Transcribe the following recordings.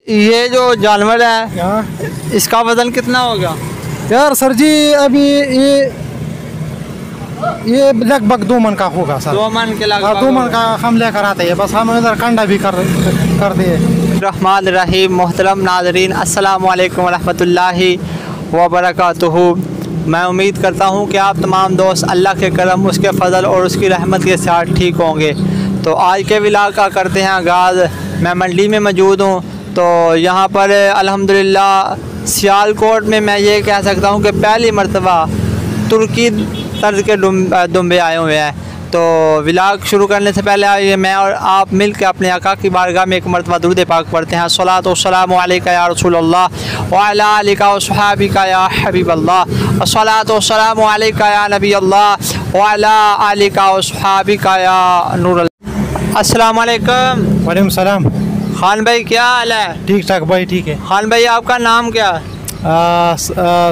ये जो जानवर है इसका वजन कितना होगा यार? सर जी अभी ये लगभग 2 मन का होगा सर। 2 मन के लगभग। 2 मन का हम लेकर आते हैं, बस हम इधर कंडा भी कर दिए। रहमान रहीम। मोहतरम नाज़रीन, अस्सलामु अलैकुम रहमतुल्लाहि व बरकातुहू। मैं उम्मीद करता हूँ कि आप तमाम दोस्त अल्लाह के करम, उसके फ़ज़ल और उसकी रहमत के साथ ठीक होंगे। तो आज के व्लॉग का करते हैं आगाज़। मैं मंडी में मौजूद हूँ, तो यहाँ पर अल्हम्दुलिल्लाह सियालकोट में मैं ये कह सकता हूँ कि पहली मरतबा तुर्की तर्ज के दुम्बे आए हुए हैं। तो व्लॉग शुरू करने से पहले आइए मैं और आप मिल के अपने आका की बारगाह में एक मरतबा दुरूद पाक पढ़ते हैं। अस्सलातु वस्सलामु अलैका या रसूलल्लाह व अला आलिका व सहाबिका या हबीबल्लाह। अस्सलातु वस्सलामु अलैका या नबीयल्लाह व अला आलिका व सहाबिका या नूर। अस्सलामु अलैकुम। वालेकुम सलाम। खान भाई क्या हाल है? ठीक ठाक भाई, ठीक है। खान भाई आपका नाम क्या है?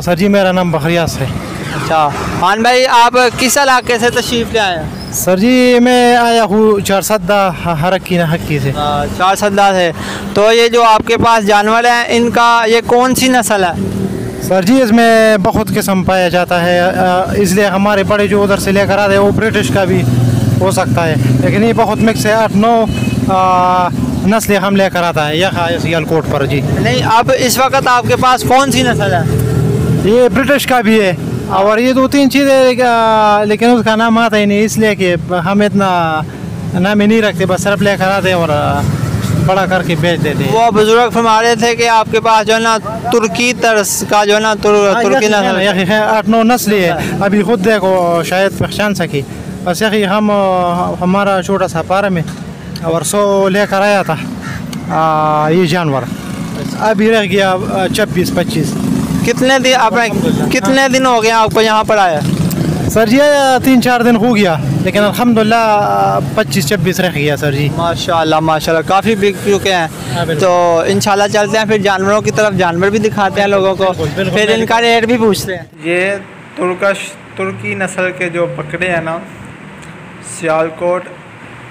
सर जी मेरा नाम बखरियास है। अच्छा खान भाई, आप किस इलाके से तशरीफ़ ले आए हैं? सर जी मैं आया हूँ चारसदा हरक्की नहक्की से। चारसदा से। तो ये जो आपके पास जानवर हैं, इनका ये कौन सी नस्ल है? सर जी इसमें बहुत किस्म पाया जाता है, इसलिए हमारे बड़े जो उधर से लेकर आते हैं वो ब्रिटिश का भी हो सकता है, लेकिन ये बहुत मिक्स है। 8-9 नस्लें हम लेकर आता है यहाँ सियालकोट पर जी। नहीं, अब इस वक्त आपके पास कौन सी नस्ल है? ये ब्रिटिश का भी है और ये 2-3 चीज़ें, लेकिन उसका नाम आता ही नहीं, इसलिए कि हम इतना नाम ही नहीं रखते, बस सिर्फ लेकर आते हैं और बड़ा करके बेच देते हैं। वो बुजुर्ग फरमा रहे थे कि आपके पास जो है ना तुर्की तर्स का जो है ना तुर्की नस्ल 8-9 नस्लें है। अभी खुद देखो शायद पहचान सकी, बस यही हम हमारा छोटा सा फार्म है और 100 लेकर आया था ये जानवर, अभी रह गया 26-25। कितने दिन हो गए आपको यहाँ पर आया? सर जी 3-4 दिन हो गया, लेकिन अल्हम्दुलिल्लाह 25-26 रह गया सर जी। माशाल्लाह माशाल्लाह, काफ़ी बिक चुके हैं। तो इंशाल्लाह चलते हैं फिर जानवरों की तरफ, जानवर भी दिखाते हैं लोगों को, फिर इनका रेट भी पूछते हैं। ये तुर्की नस्ल के जो बकरे हैं ना, सियालकोट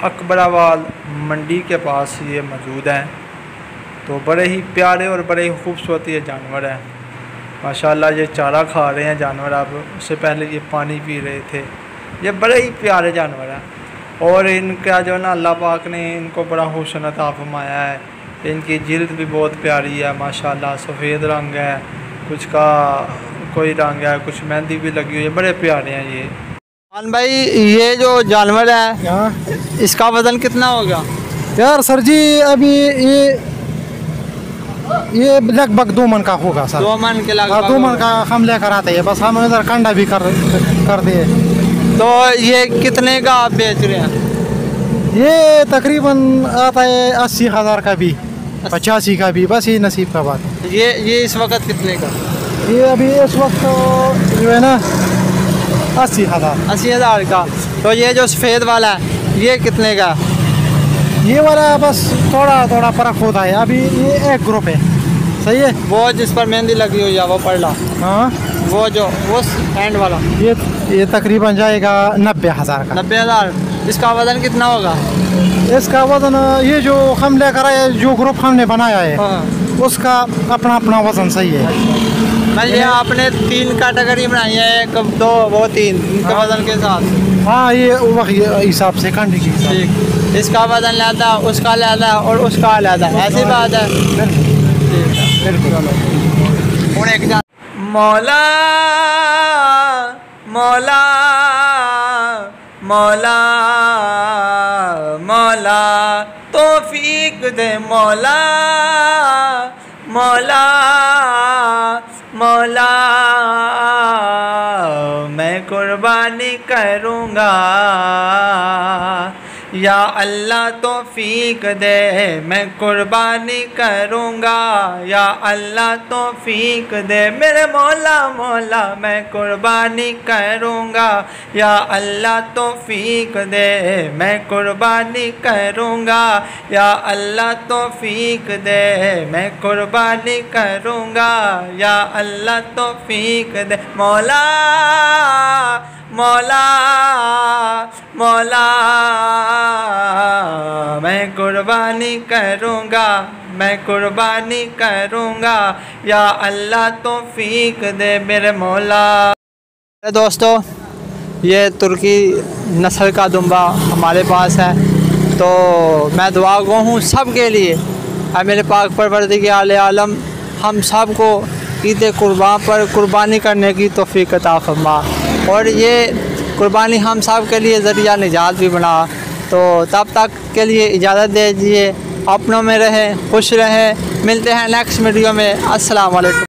अकबराबाद मंडी के पास ये मौजूद हैं। तो बड़े ही प्यारे और बड़े ही खूबसूरत ये जानवर हैं माशाल्लाह। ये चारा खा रहे हैं जानवर, अब उससे पहले ये पानी पी रहे थे। ये बड़े ही प्यारे जानवर हैं और इनका जो ना अल्लाह पाक ने इनको बड़ा हुस्न अता फरमाया है। इनकी जिल्द भी बहुत प्यारी है माशाल्लाह, सफ़ेद रंग है, कुछ का कोई रंग है, कुछ मेहंदी भी लगी हुई है, बड़े प्यारे हैं ये। खान भाई ये जो जानवर है इसका वज़न कितना होगा? यार सर जी अभी ये लगभग 2 मन का होगा सर। 2 मन के लगभग। 2 मन का हम लेकर आते हैं, बस हम इधर कंडा भी कर दिए। तो ये कितने का आप बेच रहे हैं? ये तकरीबन आता है 80,000 का भी, 85 का भी, बस ये नसीब का बात है। ये इस वक्त कितने का? ये अभी इस वक्त जो है ना 80,000 का। तो ये जो सफ़ेद वाला है ये कितने का? ये वाला बस थोड़ा फ़र्क होता है। अभी ये एक ग्रुप है, सही है। वो जिस पर मेहंदी लगी हुई है वो पढ़ ला। हाँ वो हैंड वाला ये तकरीबन जाएगा 90,000 का। 90,000। इसका वज़न कितना होगा? इसका वज़न ये जो हम लेकर आए, जो ग्रुप हमने बनाया है, हाँ। उसका अपना वज़न सही है। मैं ये आपने 3 कैटेगरी बनाई है, 1 2 वो 3 इनके वज़न के साथ। हाँ ये वही हिसाब से कंडी की। ठीक, इसका वज़न ज़्यादा, उसका ज़्यादा और उसका ज़्यादा, ऐसी बात है। बिल्कुल। मौला मौला मौला मौला तौफीक दे मौला मौला मौला, मैं कुर्बानी करूँगा या अल्लाह तौफीक दे, मैं कुर्बानी करूँगा या अल्लाह तौफीक दे। मेरे मौला मौला मैं कुर्बानी करूँगा या अल्लाह तौफीक दे, मैं कुर्बानी करूँगा या अल्लाह तौफीक दे, मैं कुर्बानी करूँगा या अल्लाह तौफीक दे। मौला मौला मौला मैं कुर्बानी करूँगा, मैं कुर्बानी करूँगा, या अल्लाह तौफीक दे मेरे मौला। दोस्तों, ये तुर्की नस्ल का दुम्बा हमारे पास है, तो मैं दुआ गो हूँ सब के लिए, मेरे पाक परवरदिगार आलम हम सब को ईद कुर्बान पर कुर्बानी करने की तौफीक अता फरमा, और ये कुर्बानी हम सब के लिए ज़रिया निजात भी बना। तो तब तक के लिए इजाज़त दीजिए, अपनों में रहें, खुश रहें, मिलते हैं नेक्स्ट वीडियो में। अस्सलाम वालेकुम।